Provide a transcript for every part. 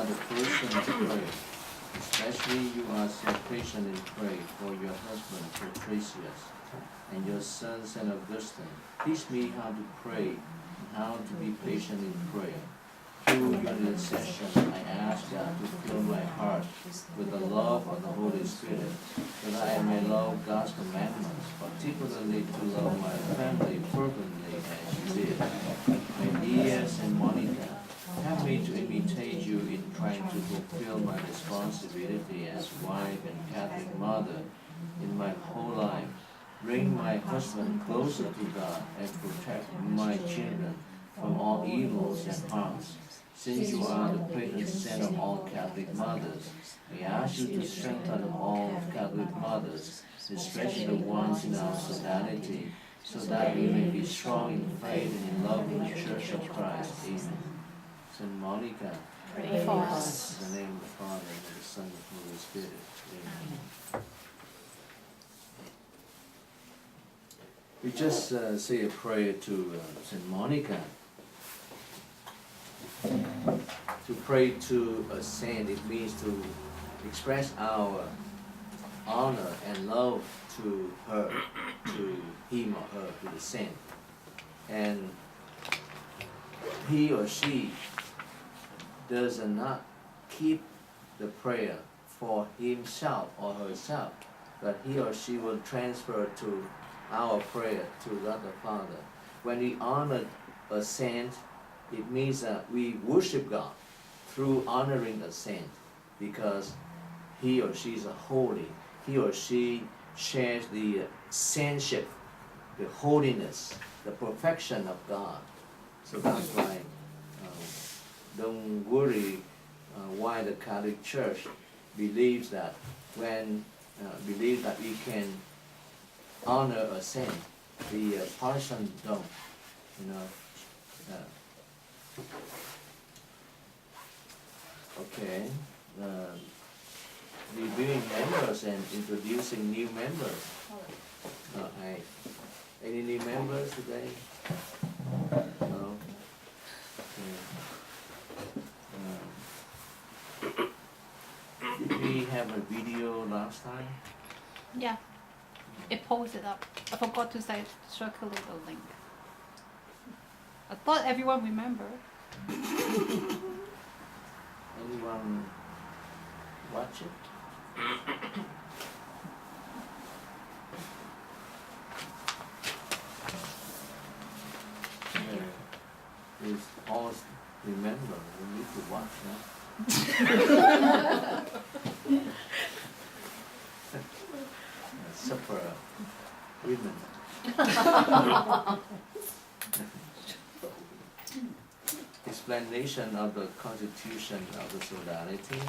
are the person to pray. Especially you are so patient in prayer for your husband, Patricius, and your son, Saint Augustine. Teach me how to pray and how to be patient in prayer. Through your intercession, I ask God to fill my heart with the love of the Holy Spirit, so that I may love God's commandments, particularly to love my family fervently as you did. My dear Saint Monica, help me to imitate you in trying to fulfill my responsibility as wife and Catholic mother in my whole life. Bring my husband closer to God and protect my children from all evils and harms. Since you are the patron saint of all Catholic mothers, I ask you to strengthen all Catholic mothers, especially the ones in our society, so that we may be strong in faith and in love in the Church of Christ. Amen. Saint Monica, Pray for us. in the name of the Father, and of the Son, and of the Holy Spirit. Amen. We just say a prayer to Saint Monica. To pray to a saint, it means to express our honor and love to her, to him or her, to the saint. And he or she does not keep the prayer for himself or herself, but he or she will transfer to our prayer to God the Father. When we honor a saint, it means that we worship God through honoring a saint, because he or she is a holy. He or she shares the saintship, the holiness, the perfection of God. So that's why don't worry why the Catholic Church believes that we can honor a saint. The Protestant don't, you know. Okay, reviewing members and introducing new members. Any new members today? No? Okay. Did we have a video last time? Yeah, it posted up. I forgot to say circulate the link. I thought everyone remembered. Anyone watch it? Please all remember, we need to watch that. Supper women. Explanation of the Constitution of the Solidarity.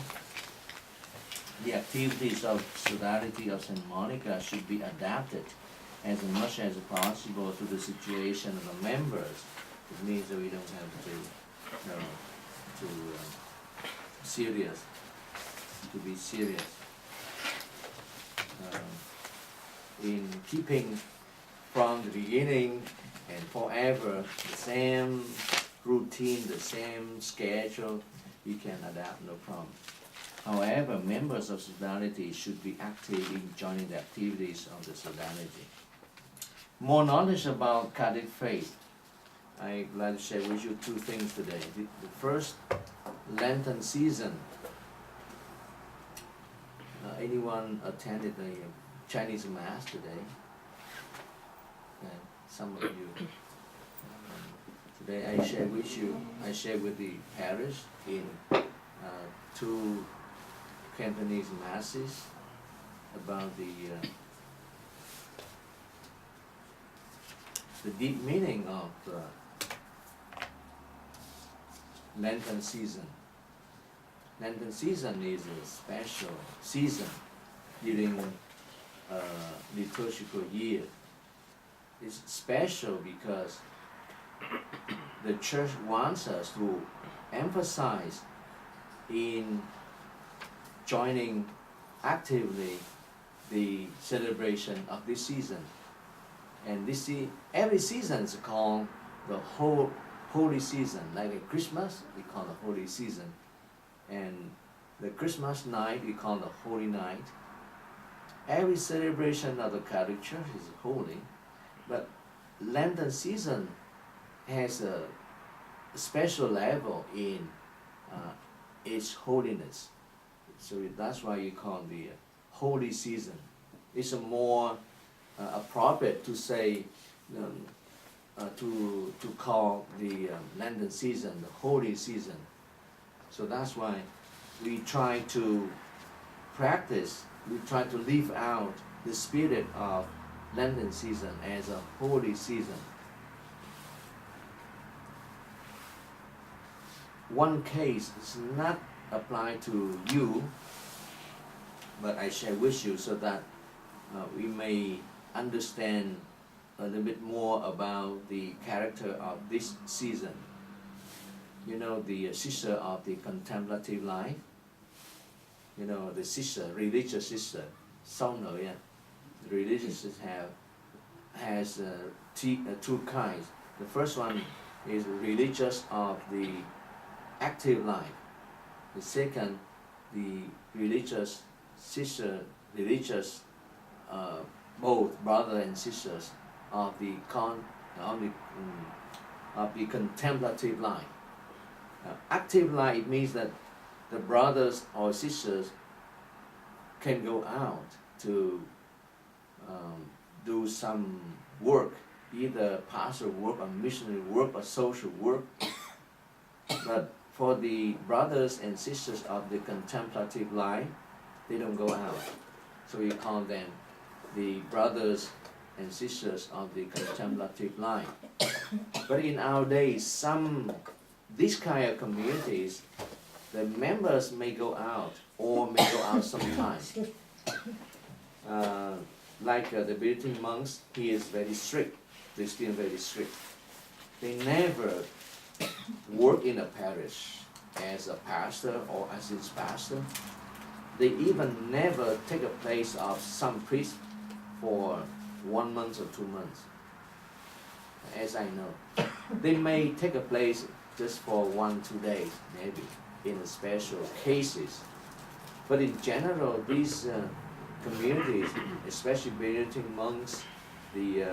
The activities of Solidarity of St. Monica should be adapted as much as possible to the situation of the members. It means that we don't have to be serious. In keeping from the beginning and forever the same routine, the same schedule, we can adapt, no problem. However, members of Solidarity should be active in joining the activities of the Solidarity. More knowledge about Catholic faith. I'd like to share with you two things today. The first, Lenten season. Anyone attended the Chinese Mass today? Some of you. Today I share with the parish in two Cantonese masses about the deep meaning of Lenten season. Lenten season is a special season during liturgical year. It's special because the Church wants us to emphasize in joining actively the celebration of this season. And every season is called the holy season. Like at Christmas, we call it holy season. And The Christmas night we call the Holy Night. Every celebration of the Catholic Church is holy, but Lenten season has a special level in its holiness. So that's why you call the holy season. It's a more appropriate to say, to call the Lenten season the holy season. So that's why we try to practice, we try to live out the spirit of Lenten season as a holy season. One case is not applied to you, but I share with you so that we may understand a little bit more about the character of this season. You know, the sister of the contemplative life, you know, the sister, religious sister, sao nữ, yeah. The religious sister has two kinds. The first one is religious of the active life. The second, the religious sister, religious, both brother and sisters of the contemplative life. Active life means that the brothers or sisters can go out to do some work, either pastoral work or missionary work or social work. But for the brothers and sisters of the contemplative life, they don't go out. So we call them the brothers and sisters of the contemplative life. But in our days, these kind of communities, the members may go out or may go out sometimes. Like the Benedictine monks, he is very strict. They're still very strict. They never work in a parish as a pastor or as its pastor. They even never take a place of some priest for 1 month or 2 months, as I know. They may take a place just for 1-2 days, maybe, in special cases. But in general, these communities, especially Benedictine monks, the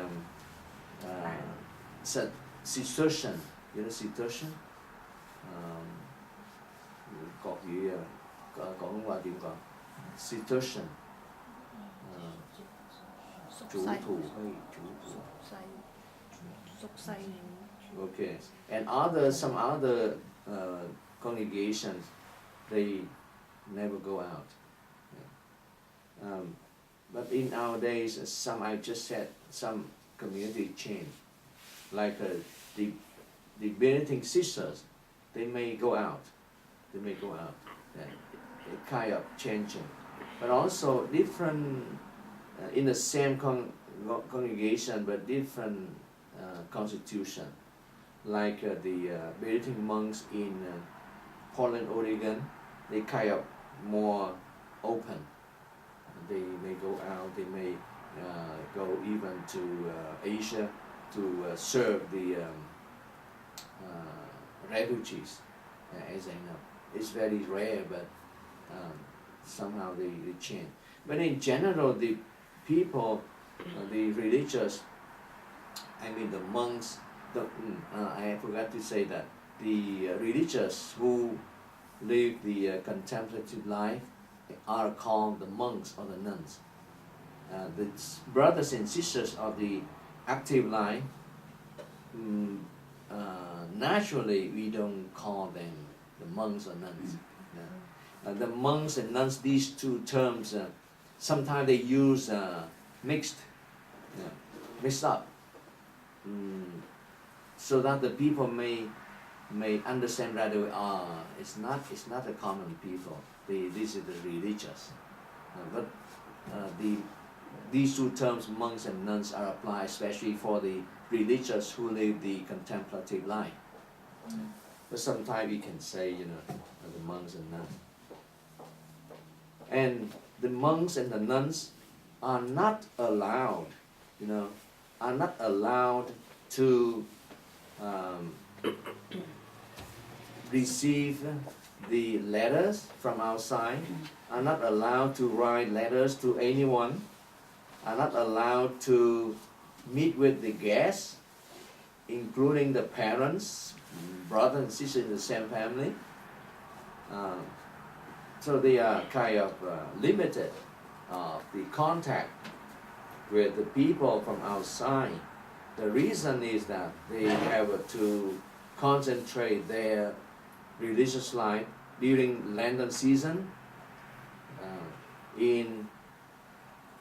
Cistercian, you know Cistercian? Có廣點講? Cistercian. Okay, and some other congregations, they never go out. But in our days, I just said, some community change, like the Benedictine sisters, they may go out. It kind of changing, but also different in the same congregation, but different constitution. Like the Benedictine monks in Portland, Oregon, they kind of more open. They may go out. They may go even to Asia to serve the refugees, as I know. It's very rare, but somehow they change. But in general, the people, the religious, the monks, I forgot to say that, the religious who live the contemplative life are called the monks or the nuns. The brothers and sisters of the active life, naturally we don't call them the monks or nuns. The monks and nuns, these two terms, sometimes they use mixed up, so that the people may understand right away. It's not a common people. This is the religious. But these two terms, monks and nuns, are applied especially for the religious who live the contemplative life. But sometimes we can say, the monks and nuns. And the monks and the nuns are not allowed, to receive the letters from outside, are not allowed to write letters to anyone, are not allowed to meet with the guests, including the parents, brothers and sisters in the same family. So they are kind of limited the contact with the people from outside. The reason is that they have to concentrate their religious life during Lenten season in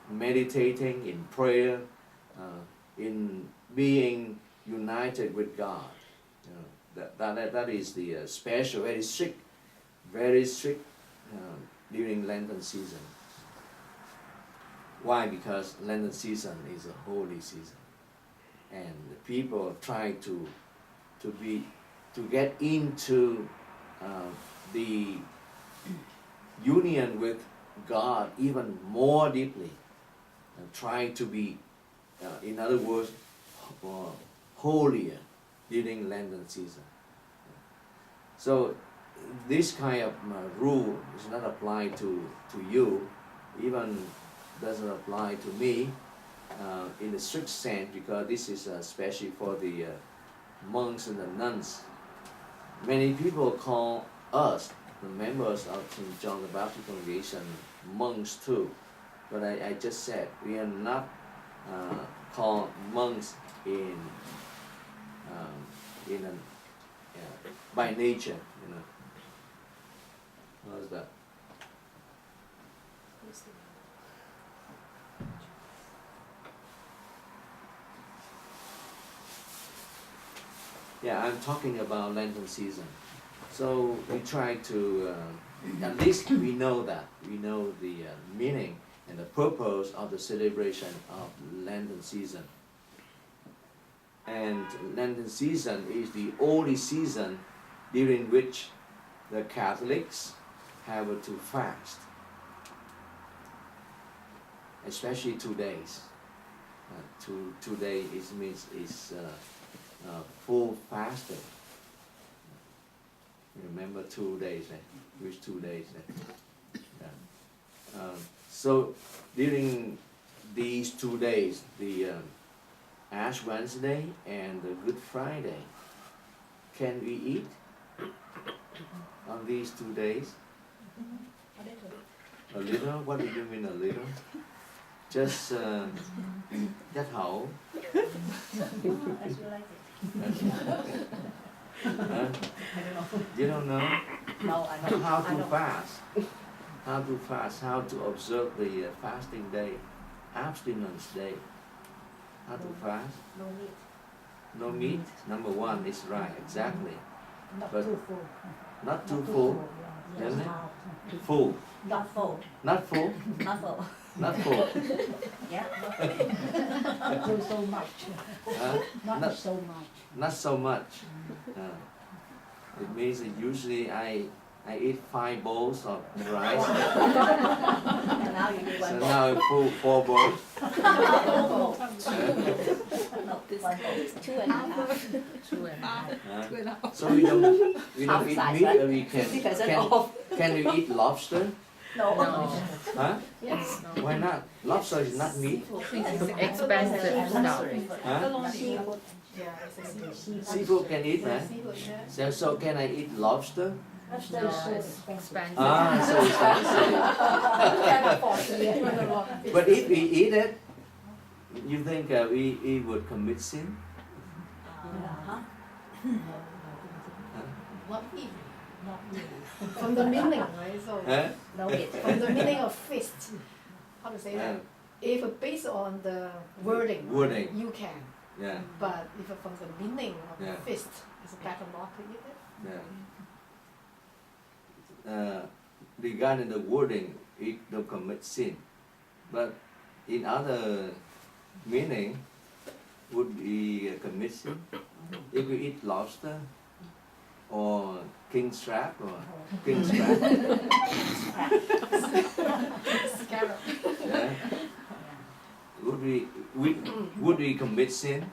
meditating, in prayer, in being united with God. That is the special, very strict during Lenten season. Why? Because Lenten season is a holy season, and the people try to get into the union with God even more deeply, and trying to be, in other words, holier during Lenten season. So this kind of rule is not applied to you, even doesn't apply to me in a strict sense, because this is especially for the monks and the nuns. Many people call us, the members of St. John the Baptist congregation, monks too. But I just said we are not called monks by nature, you know. How's that? Yeah, I'm talking about Lenten season. So we try to, at least we know that, we know the meaning and the purpose of the celebration of Lenten season. And Lenten season is the only season during which the Catholics have to fast, especially 2 days. Two days means full fasting. Remember 2 days, which 2 days? Yeah. So during these 2 days, the Ash Wednesday and the Good Friday, can we eat on these 2 days? A little? What do you mean a little? Just that how? As you like it. You don't know? No, I don't. How I to don't. fast? How to fast? How to observe the fasting day, abstinence day? How to fast? No meat. No meat. Number one is right, exactly. Not But too full. not too full. Yeah. Isn't it? Just Full. Not full. Not full. Not full. Not full. Yeah, not full. not too so much. Not, Not- so much. Not so much. It means that usually I eat 5 bowls of rice. And now you do So one bowl. now I full 4 bowls. No, one bowl. No, one bowl. 2.5. So we don't Half eat size, meat, right? or we 50% off. can we eat lobster? No. Huh? Yes. Why not? Lobster is not meat. Expensive stuff. Huh? Seafood can eat, right? So can I eat lobster? That's No, so it's expensive. expensive. So expensive. Can't afford it. But if we eat it, you think we would commit sin? Not really. From the meaning, right? So Huh? No meat. from the meaning of fist, how to say Yeah. that? If based on the wording, Wording. you can. Yeah. But if from the meaning of Yeah. fist, it's better not to eat it. Yeah. Regarding the wording, it don't commit sin. But in other meaning, would we commit sin? If we eat lobster or king crab or king crab, Scarab. yeah, would we commit sin?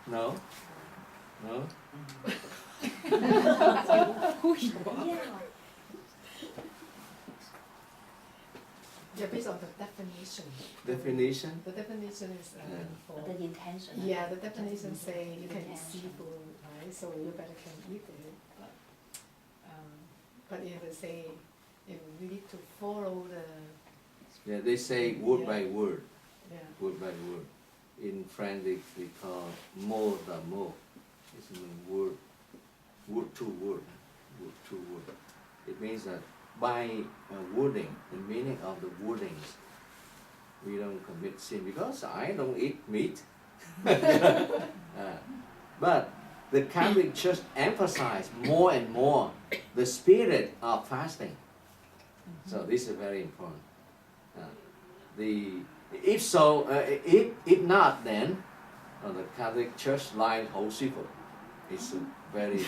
No, no. Yeah. Yeah, based on the definition. Definition? The definition is Yeah. for. The intention. Yeah, the definition Just say you can eat intention. seafood, right? So you better can eat it. But if they say if we need to follow the Yeah, they say word Yeah. by word, yeah. word by word. In French, they call mot à mot. It's word, word to word, word to word. It means that by wording, the meaning of the wordings, we don't commit sin because I don't eat meat. But the Catholic Church emphasizes more and more the spirit of fasting. So this is very important. If so, if not, then the Catholic Church life whole simple. It's a very,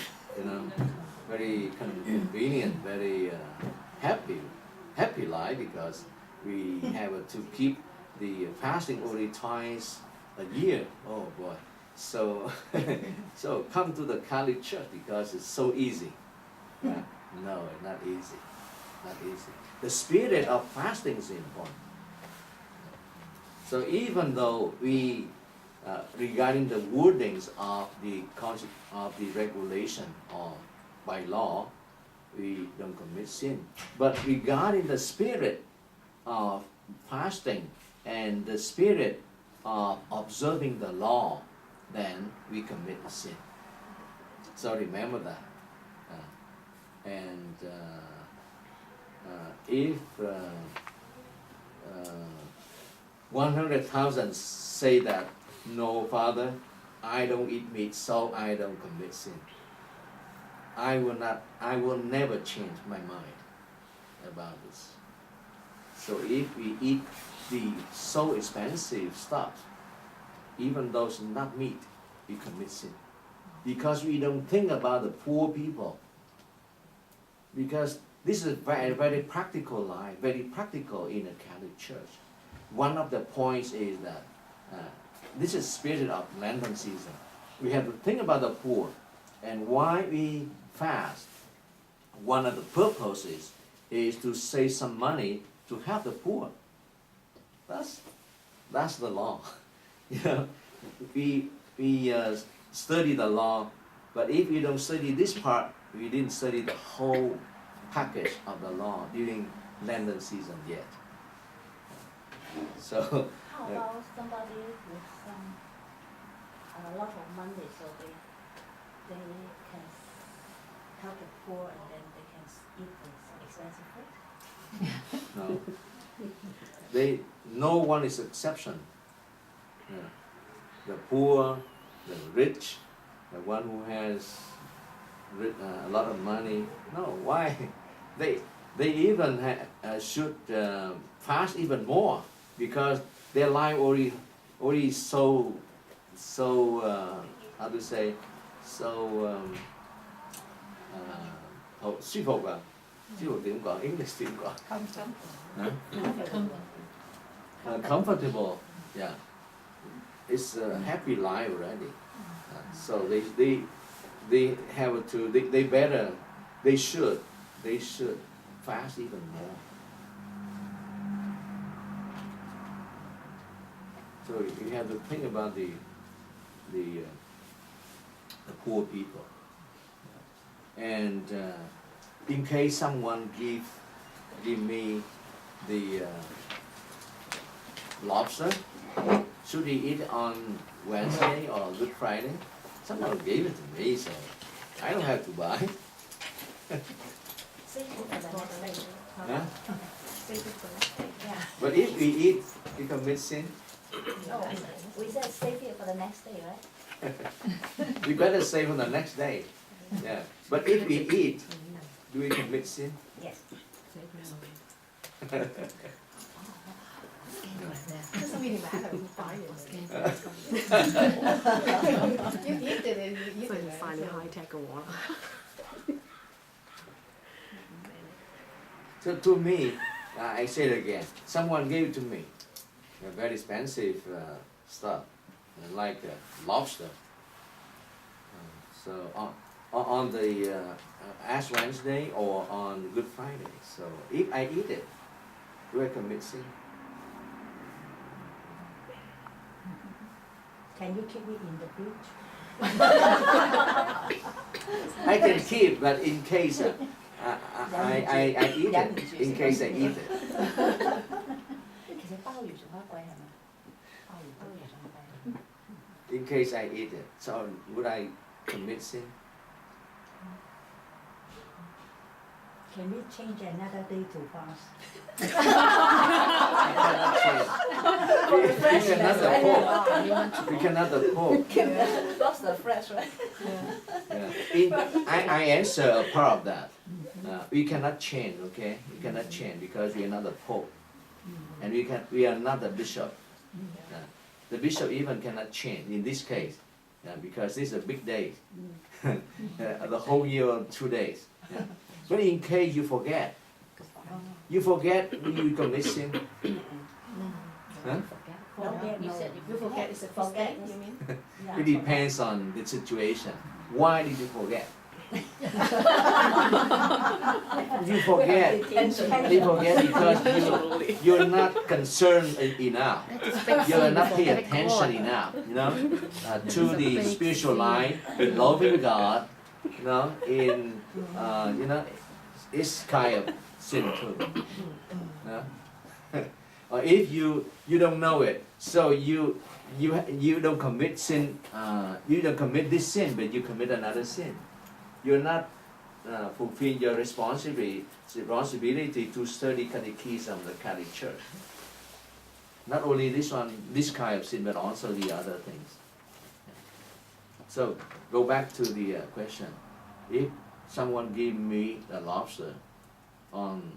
very convenient, very happy life because we have to keep the fasting only twice a year. Oh boy! So, so come to the Catholic Church because it's so easy. No, it's not easy. Not easy. The spirit of fasting is important. So even though we, regarding the wordings of the regulation or by law, we don't commit sin. But regarding the spirit of fasting and the spirit of observing the law, then we commit a sin. So remember that. If 100,000 say that, no, Father, I don't eat meat, so I don't commit sin. I will never change my mind about this. So if we eat the so expensive stuff, even though it's not meat, we commit sin. Because we don't think about the poor people. Because this is a very, very practical life, very practical in a Catholic Church. One of the points is that this is spirit of Lenten season. We have to think about the poor and why we fast. One of the purposes is to save some money to help the poor. That's the law. You know, we study the law, but if we don't study this part, we didn't study the whole package of the law during Lenten season yet. So. How about somebody with some a lot of money, so they can help the poor and then they can eat this expensive food? No, no one is exception. Yeah. The poor, the rich, the one who has a lot of money. No, why? They even should fast even more because their life already so how to say so 好舒服啊，舒服點講？English 點講？Comfortable, yeah. It's a happy life already. So they have to they should fast even more. So you have to think about the poor people. And in case someone give me the lobster, should he eat it on Wednesday or Good Friday? Someone gave it to me, so I don't have to buy. Save it for the next day. Huh? Save it for the next day. Yeah. But if we eat, we commit sin. No, we said save it for the next day, right? We better save on the next day. Yeah. But if we eat, do we commit sin? Yes. Doesn't really matter who buy it. You eat it and you eat it. 快你 high tech 嘅我啦。 So to me, I say it again. Someone gave it to me, a very expensive stuff, like lobster. So on the Ash Wednesday or on Good Friday. So if I eat it, do I commit sin? Can you keep it in the fridge? I can keep, but in case I eat it, in case I eat it. 其實鮑魚仲蝦貴係咪？鮑魚仲蝦貴。 In case I eat it, so would I commit sin? Can we change another day to fast? I cannot change. We cannot afford. We cannot afford. That's the fresh, right? I answer a part of that. We cannot change, okay? We cannot change because we are not the Pope, and we are not the bishop. The bishop even cannot change in this case, because this is a big day. The whole year, 2 days. But in case you forget, you commit sin. Huh? You said if you forget, it's a forget, you mean? It depends on the situation. Why did you forget? You forget because you're not concerned enough. You're not paying attention enough, to the spiritual life, in loving God, in it's kind of sin too. Or if you don't know it, so you don't commit sin, you don't commit this sin, but you commit another sin. You're not fulfilling your responsibility to study catechism of the Catholic Church. Not only this kind of sin, but also the other things. So go back to the question. If someone give me a lobster on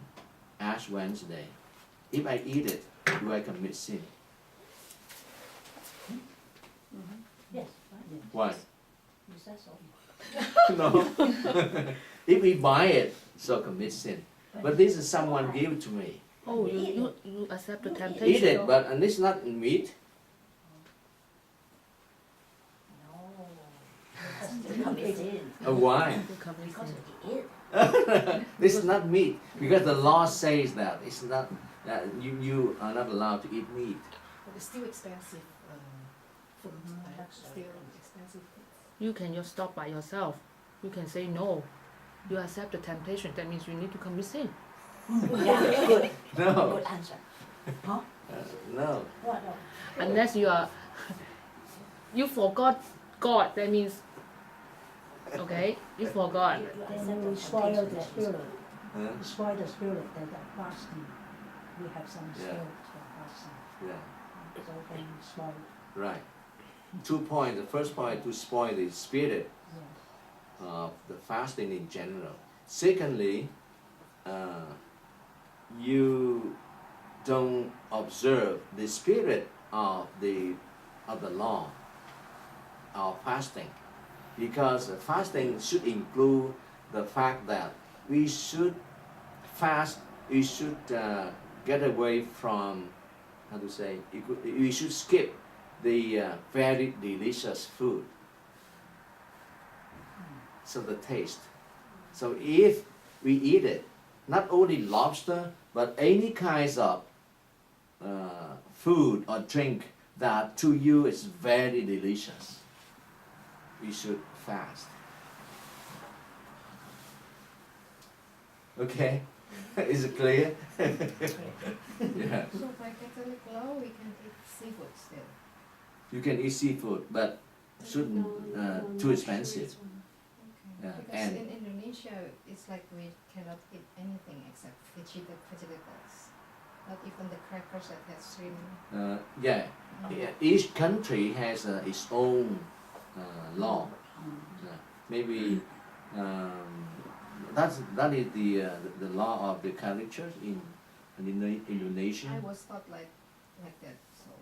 Ash Wednesday, if I eat it, do I commit sin? Yes. Why? You said so. No. If we buy it, so commit sin. But this is someone give it to me. Oh, you accept the Eat temptation. it, but and it's not meat. No. Commit sin. Why? You commit Because sin. you eat. This is not meat because the law says that it's not. You are not allowed to eat meat. But it's still expensive food, right? That's right. Still expensive food. You can just stop by yourself. You can say no. You accept the temptation. That means you need to commit sin. Yeah, good. No, Good answer. Huh? no. What? Unless you forgot God. That means, okay, you forgot. Then we spoil the spirit. Huh? We spoil the spirit that the fasting. We have some Yeah. spirit for fasting. Yeah, So then we spoil. right. 2 points. The first point to spoil the spirit Yes. of the fasting in general. Secondly, you don't observe the spirit of the law of fasting, because fasting should include the fact that we should fast. We should get away from, how to say, we should skip the very delicious food. So the taste. So if we eat it, not only lobster, but any kinds of food or drink that to you is very delicious, we should fast. Okay? Is it clear? Yeah. So by Catholic law, we can eat seafood still. You can eat seafood, but shouldn't too expensive. Yeah, Because and in Indonesia, it's like we cannot eat anything except vegetables. Not even the crackers that has shrimp. yeah, each country has its own law. Maybe that is the law of the Catholic Church in Indonesia. I was taught like that. So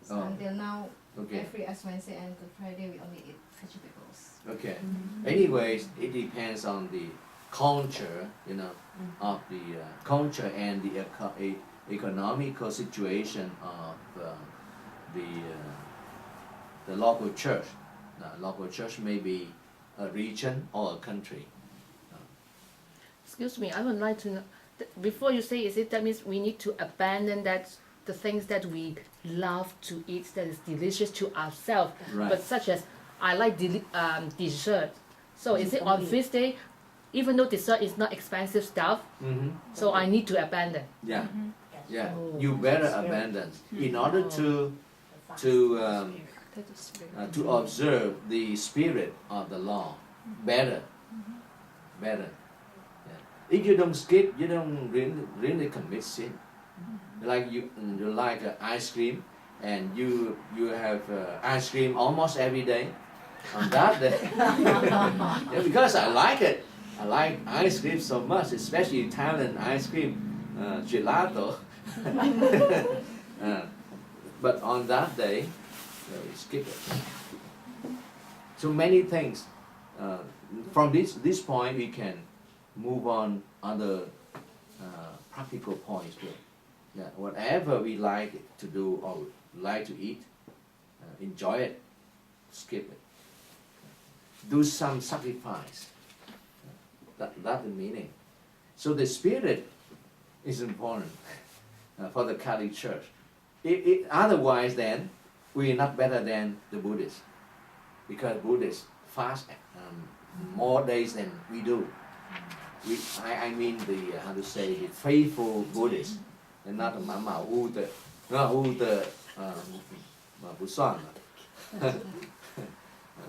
Oh. until now, Okay. every Ash Wednesday and Good Friday, we only eat vegetables. Okay. Anyways, it depends on the culture, of the culture and the economical situation of the local church. Local church may be a region or a country. Excuse me, I would like to know, before you say, is it that means we need to abandon that the things that we love to eat that is delicious to ourselves, Right. but such as I like dessert. So is it on Only- feast day, even though dessert is not expensive stuff, Mm-hmm. so I need to abandon? Yeah, Yes. yeah. Oh. You better abandon in order The fast. to observe the spirit of the law better, better. Yeah. If you don't skip, you don't really commit sin. Like you like ice cream, and you have ice cream almost every day. On that day, yeah, because I like it. I like ice cream so much, especially Italian ice cream, gelato. But on that day, we skip it. So many things. From this point, we can move on other practical points here. Yeah, whatever we like to do or like to eat, enjoy it, skip it. Do some sacrifice. That's the meaning. So the spirit is important for the Catholic Church. Otherwise, then we are not better than the Buddhists, because Buddhists fast more days than we do. I mean the how to say, the faithful Buddhists, and not the Mama who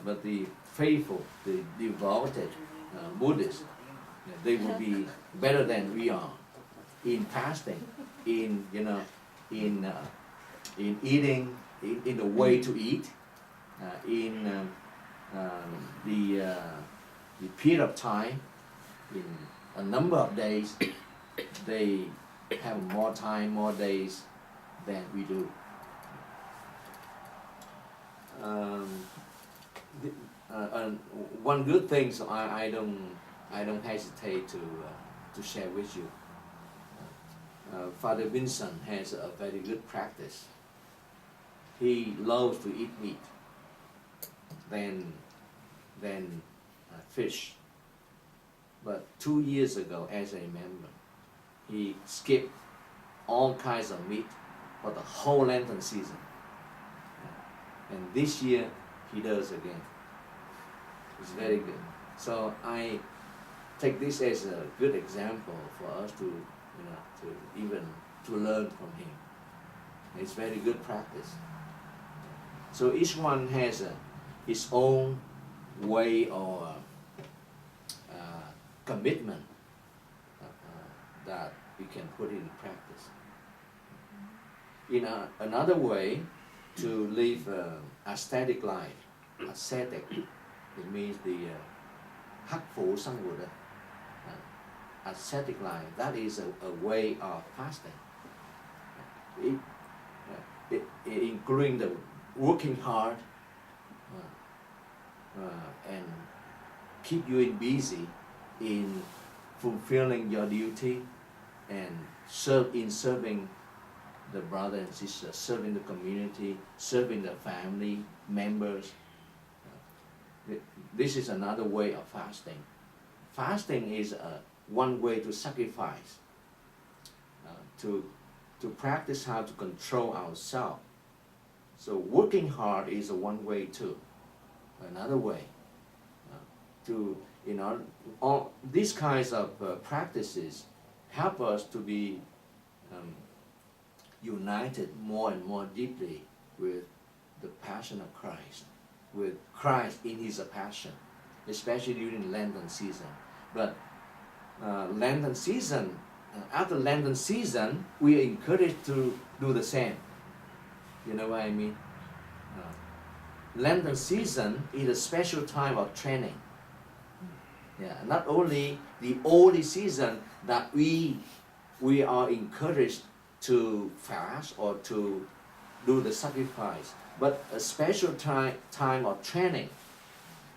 but the faithful, the devoted Buddhists, they will be better than we are in fasting, in eating, in the way to eat, in the period of time, in a number of days. They have more time, more days than we do. One good thing, so I don't hesitate to share with you. Father Vincent has a very good practice. He loves to eat meat than fish. But 2 years ago, as I remember, he skipped all kinds of meat for the whole Lenten season. And this year, he does again. It's very good. So I take this as a good example for us to learn from him. It's very good practice. So each one has his own way or commitment that we can put in practice. Another way to live ascetic life, ascetic, it means the 刻苦生活 ascetic life, that is a way of fasting. It including the working hard and keep you busy in fulfilling your duty and serving the brother and sister, serving the community, serving the family members. This is another way of fasting. Fasting is one way to sacrifice, to practice how to control ourselves. So working hard is one way too. Another way all these kinds of practices help us to be united more and more deeply with the passion of Christ, with Christ in his passion, especially during Lenten season. But Lenten season, after Lenten season, we are encouraged to do the same. You know what I mean? Lenten season is a special time of training. Yeah, not only the holy season that we are encouraged to fast or to do the sacrifice, but a special time of training,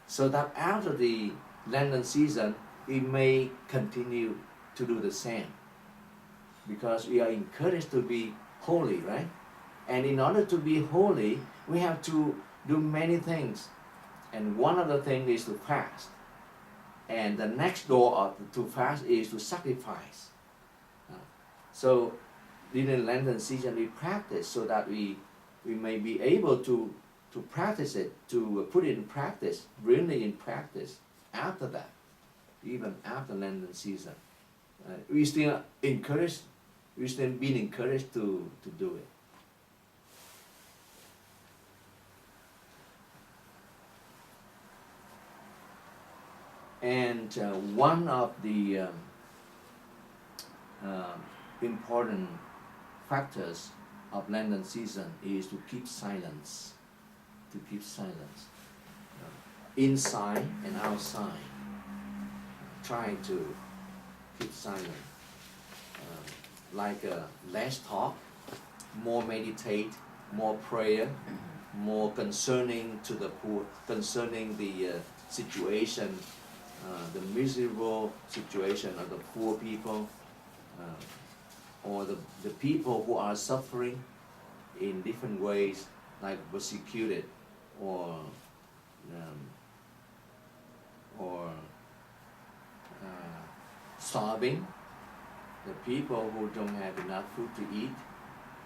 so that after the Lenten season, we may continue to do the same, because we are encouraged to be holy, right? And in order to be holy, we have to do many things. And one of the things is to fast. And the next door of to fast is to sacrifice. So during Lenten season we practice so that we may be able to practice it, to put it in practice, really in practice after that, even after Lenten season. We still encouraged, we still being encouraged to do it. And one of the important factors of Lenten season is to keep silence. To keep silence. Inside and outside. Trying to keep silent. Like less talk, more meditate, more prayer, more concerning to the poor, concerning the situation, the miserable situation of the poor people, or the people who are suffering in different ways, like persecuted or starving, the people who don't have enough food to eat,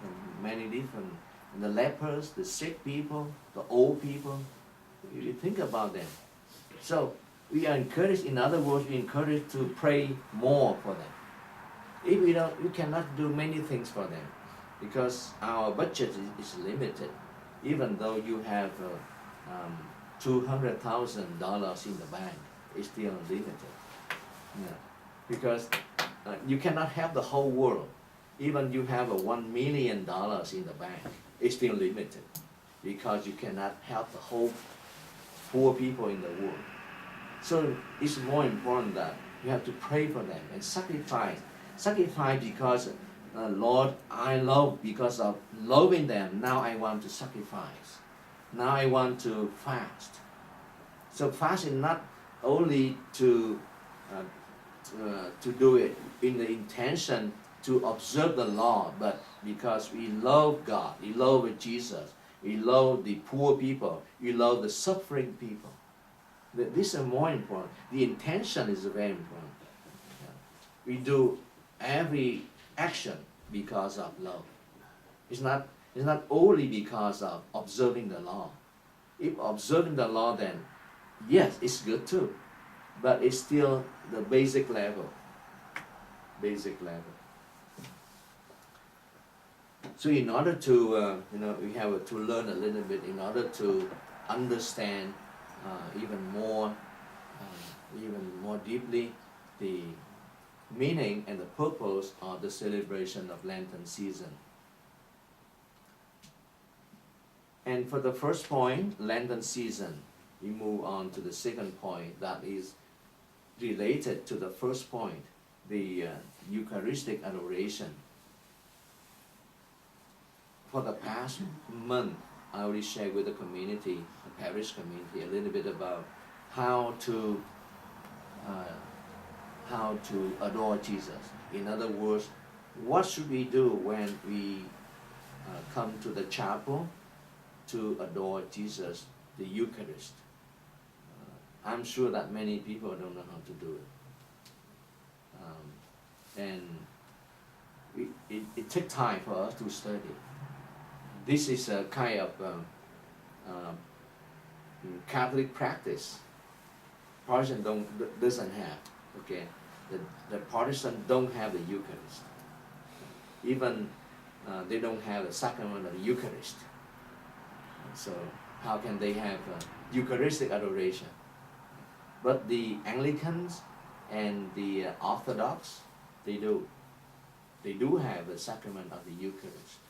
and many different, and the lepers, the sick people, the old people. You think about them. So we are encouraged, in other words, we encouraged to pray more for them. If we don't, we cannot do many things for them because our budget is limited. Even though you have $200,000 in the bank, it's still limited. Yeah. Because you cannot help the whole world. Even you have $1 million in the bank, it's still limited because you cannot help the whole poor people in the world. So it's more important that you have to pray for them and sacrifice. Sacrifice because, Lord, I love, because of loving them, now I want to sacrifice. Now I want to fast. So fast is not only to do it in the intention to observe the law, but because we love God, we love Jesus, we love the poor people, we love the suffering people. This is more important. The intention is very important. We do every action because of love. It's not only because of observing the law. If observing the law, then yes, it's good too, but it's still the basic level. Basic level. So in order to, we have to learn a little bit in order to understand even more deeply the meaning and the purpose of the celebration of Lenten season. And for the first point, Lenten season, we move on to the second point that is related to the first point, the Eucharistic adoration. For the past month, I already shared with the community, the parish community, a little bit about how to adore Jesus. In other words, what should we do when we come to the chapel to adore Jesus, the Eucharist? I'm sure that many people don't know how to do it. And it takes time for us to study. This is a kind of Catholic practice. Protestant doesn't have. Okay, the Protestant don't have the Eucharist. Even they don't have the sacrament of the Eucharist. So how can they have Eucharistic adoration? But the Anglicans and the Orthodox, they do. They do have the sacrament of the Eucharist.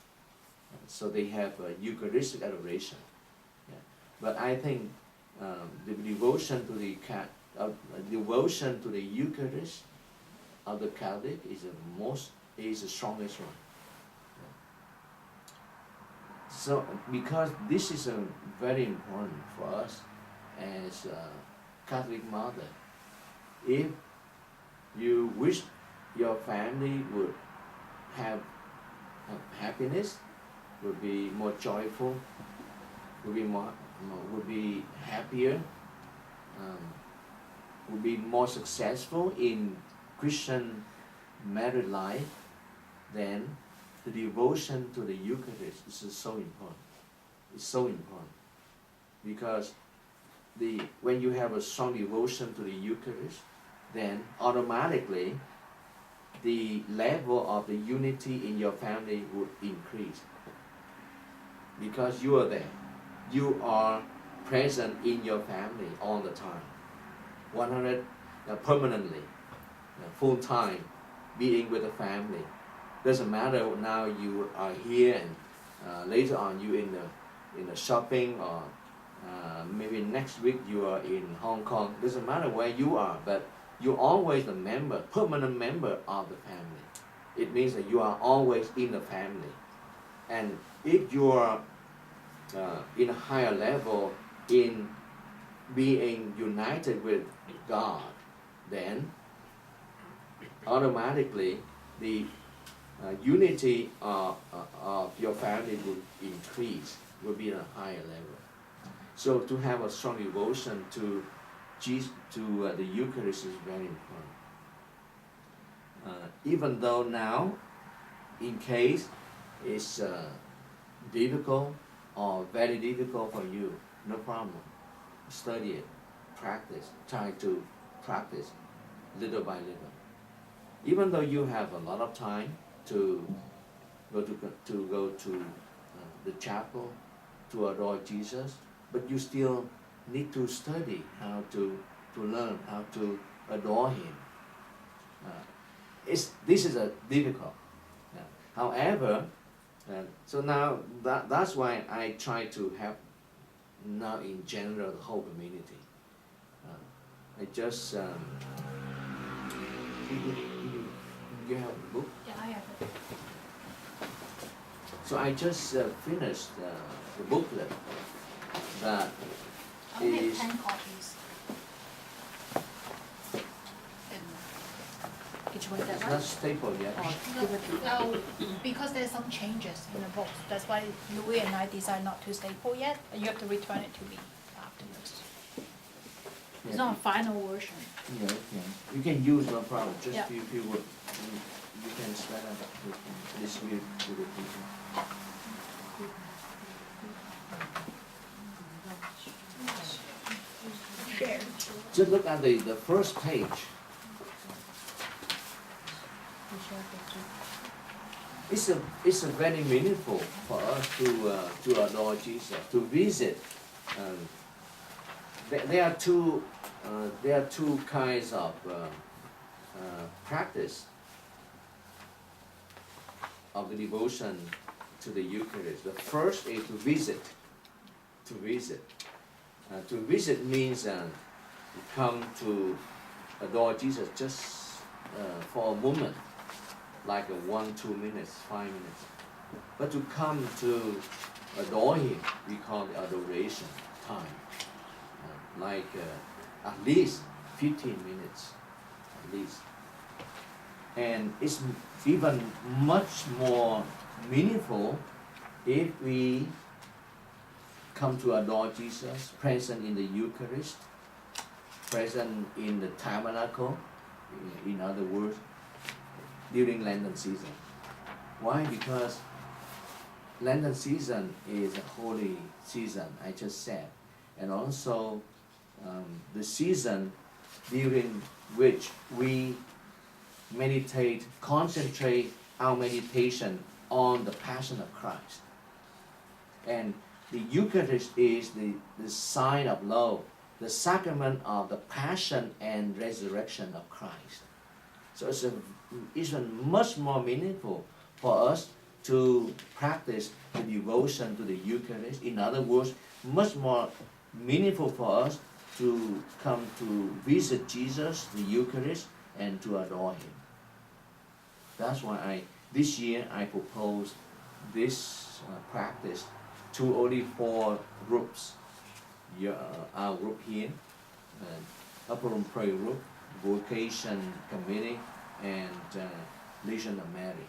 So they have a Eucharistic adoration. Yeah. But I think the devotion to the Eucharist of the Catholic is the strongest one. Yeah. So because this is very important for us as a Catholic mother, if you wish your family would have happiness, would be more joyful, would be more would be happier, would be more successful in Christian married life, then the devotion to the Eucharist is so important. It's so important because when you have a strong devotion to the Eucharist, then automatically the level of the unity in your family would increase because you are there. You are present in your family all the time, 100 permanently, full time, being with the family. Doesn't matter now you are here and later on you in the shopping or maybe next week you are in Hong Kong. Doesn't matter where you are, but you're always a member, permanent member of the family. It means that you are always in the family. And if you are in a higher level in being united with God, then automatically the unity of your family will increase, will be at a higher level. So to have a strong devotion to Jesus, to the Eucharist is very important. Even though now, in case it's difficult or very difficult for you, no problem. Study it, practice, try to practice little by little. Even though you have a lot of time to go to the chapel to adore Jesus, but you still need to study how to learn how to adore Him. This is difficult. However, so now that's why I try to help now in general the whole community. I just you have the book? Yeah, I have it. So I just finished the booklet that I only is have 10 copies. Which one that it's one? not stapled yet. No, because there's some changes in the book. That's why Louis and I decided not to staple yet. And you have to return it to me afterwards. It's not a final version. Yeah, okay. You can use no problem. Just Yeah. if you would, you can spread out distribute to the people. Share. Just look at the first page. It's a very meaningful for us to adore Jesus, to visit. There are two kinds of practice of the devotion to the Eucharist. The first is to visit. To visit. To visit means to come to adore Jesus just for a moment, like 1, 2 minutes, 5 minutes. But to come to adore Him, we call it adoration time. At least 15 minutes, at least. And it's even much more meaningful if we come to adore Jesus, present in the Eucharist, present in the tabernacle, in other words, during Lenten season. Why? Because Lenten season is a holy season, I just said, and also the season during which we meditate, concentrate our meditation on the Passion of Christ. And the Eucharist is the sign of love, the sacrament of the passion and resurrection of Christ. So it's even much more meaningful for us to practice the devotion to the Eucharist. In other words, much more meaningful for us to come to visit Jesus, the Eucharist, and to adore Him. That's why this year I propose this practice to only 4 groups. Our group here, Upper Room Prayer Group, Vocation Committee, and Legion of Mary.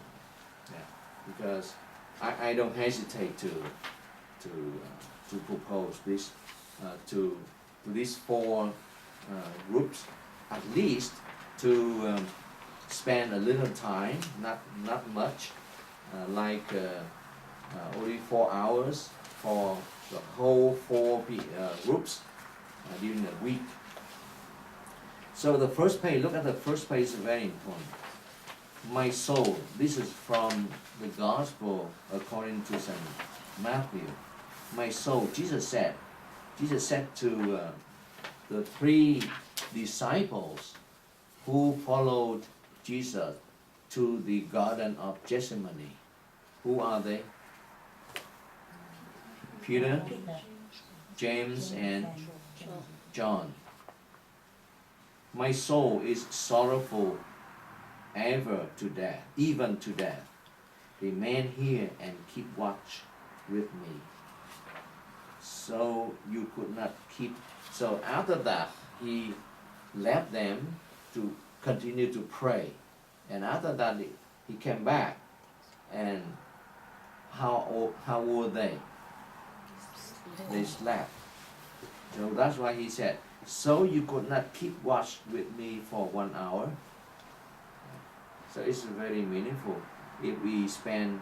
Yeah. Because I don't hesitate to to propose this to these four groups, at least to spend a little time, not much, like only 4 hours for the whole four groups during the week. So the first page, look at the first page, is very important. My soul, this is from the Gospel according to St. Matthew. My soul, Jesus said to the three disciples who followed Jesus to the Garden of Gethsemane. Who are they? Peter, James, and John. My soul is sorrowful ever to death, even to death. Remain here and keep watch with me. So you could not keep. So after that, he left them to continue to pray. And after that, he came back. And how were they? They slept. So that's why he said, so you could not keep watch with me for 1 hour. So it's very meaningful if we spend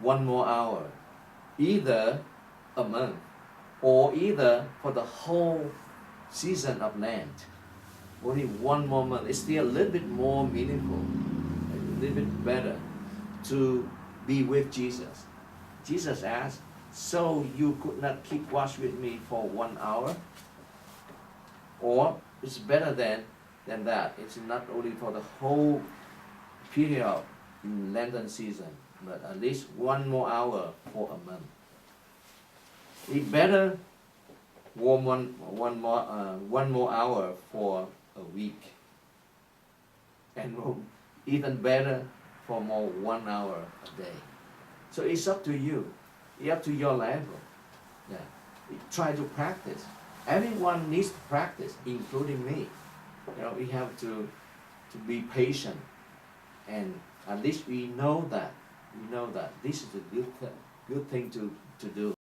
1 more hour, either a month or either for the whole season of Lent. Only 1 more month. It's still a little bit more meaningful, a little bit better to be with Jesus. Jesus asked, so you could not keep watch with me for 1 hour? Or it's better than that. It's not only for the whole period of Lenten season, but at least 1 more hour for a month. It's better one more hour for a week, and even better for more 1 hour a day. So it's up to you. It's up to your level. Yeah. Try to practice. Everyone needs to practice, including me. You know, we have to be patient, and at least we know that this is a good thing to do.